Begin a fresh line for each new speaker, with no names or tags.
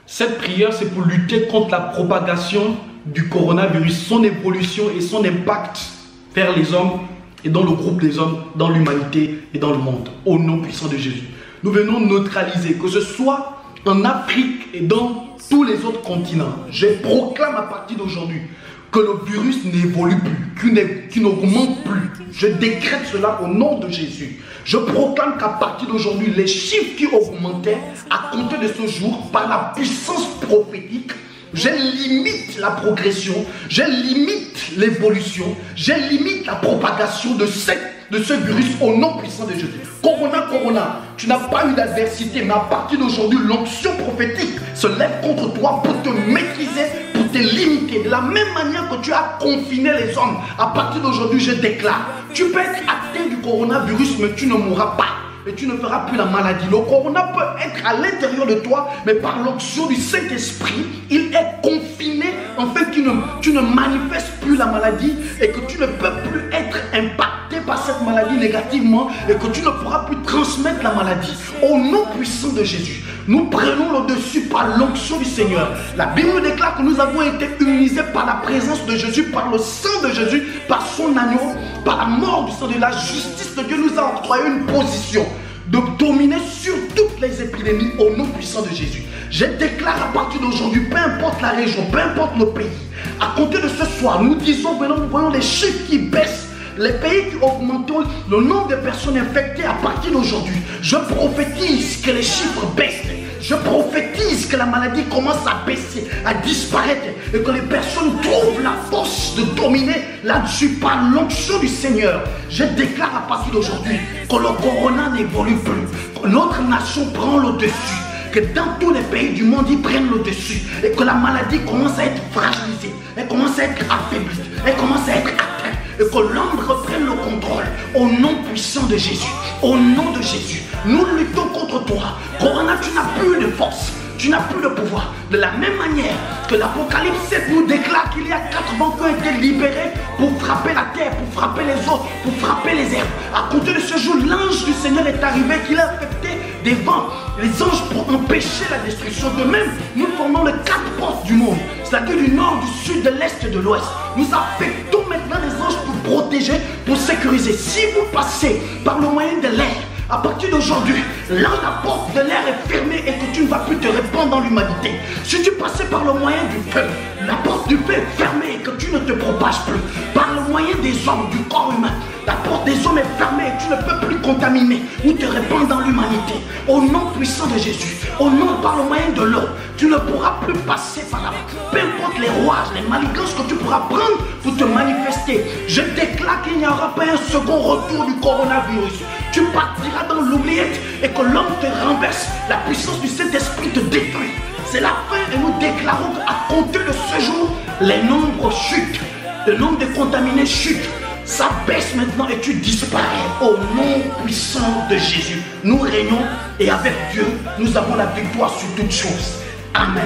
Cette prière, c'est pour lutter contre la propagation du coronavirus, son évolution et son impact vers les hommes et dans le groupe des hommes, dans l'humanité et dans le monde. Au nom puissant de Jésus. Nous venons neutraliser, que ce soit en Afrique et dans tous les autres continents. Je proclame à partir d'aujourd'hui que le virus n'évolue plus, qu'il n'augmente plus. Je décrète cela au nom de Jésus. Je proclame qu'à partir d'aujourd'hui, les chiffres qui augmentaient à compter de ce jour, par la puissance prophétique, je limite la progression, je limite l'évolution, je limite la propagation de ce virus au nom puissant de Jésus. Corona, tu n'as pas eu d'adversité, mais à partir d'aujourd'hui, l'onction prophétique se lève contre toi pour te maîtriser, pour te limiter. De la même manière que tu as confiné les hommes, à partir d'aujourd'hui, je déclare, tu peux être atteint du coronavirus, mais tu ne mourras pas. Et tu ne feras plus la maladie. Le corona peut être à l'intérieur de toi, mais par l'onction du Saint-Esprit, il est confiné, afin que tu ne manifestes plus la maladie et que tu ne peux plus être impacté par cette maladie négativement et que tu ne pourras plus transmettre la maladie. Au nom puissant de Jésus, nous prenons le dessus par l'onction du Seigneur. La Bible déclare que nous avons été immunisés par la présence de Jésus, par le sang de Jésus, par son agneau, par la mort du sang de la justice de Dieu nous a octroyé une position de dominer sur toutes les épidémies au nom puissant de Jésus. Je déclare à partir d'aujourd'hui, peu importe la région, peu importe le pays, à compter de ce soir, nous disons, nous voyons les chiffres qui baissent, les pays qui augmentent, le nombre de personnes infectées à partir d'aujourd'hui. Je prophétise que les chiffres baissent. Je prophétise que la maladie commence à baisser, à disparaître et que les personnes trouvent la force de dominer là-dessus par l'onction du Seigneur. Je déclare à partir d'aujourd'hui que le corona n'évolue plus, que notre nation prend le dessus, que dans tous les pays du monde ils prennent le dessus et que la maladie commence à être fragilisée, elle commence à être affaiblie, elle commence à être atteinte et que l'homme reprenne le contrôle au nom puissant de Jésus. Au nom de Jésus, nous luttons contre toi. Corona, tu n'as plus de force, tu n'as plus de pouvoir. De la même manière que l'Apocalypse 7 nous déclare qu'il y a 4 vents qui ont été libérés pour frapper la terre, pour frapper les eaux, pour frapper les herbes. À compter de ce jour, l'ange du Seigneur est arrivé, qu'il a affecté des vents, les anges pour empêcher la destruction. De même, nous formons les 4 portes du monde, c'est-à-dire du nord, du sud, de l'est et de l'ouest. Nous affectons maintenant les anges pour protéger, pour sécuriser. Si vous passez par le moyen de l'air, à partir d'aujourd'hui, là la porte de l'air est fermée et que tu ne vas plus te répandre dans l'humanité. Si tu passais par le moyen du feu, la porte du feu est fermée et que tu ne te propages plus. Par le moyen des hommes, du corps humain, la porte des hommes est fermée et tu ne peux plus contaminer ou te répandre dans l'humanité. Au nom puissant de Jésus, au nom par le moyen de l'eau, tu ne pourras plus passer par là. Peu importe les rouages, les manigances que tu pourras prendre pour te manifester. Je déclare qu'il n'y aura pas un second retour du coronavirus. Tu partiras dans l'oubliette et que l'homme te renverse. La puissance du Saint-Esprit te détruit. C'est la fin et nous déclarons qu'à compter de ce jour, les nombres chutent. Le nombre de contaminés chute. Ça baisse maintenant et tu disparais au nom puissant de Jésus. Nous régnons et avec Dieu, nous avons la victoire sur toutes choses. Amen.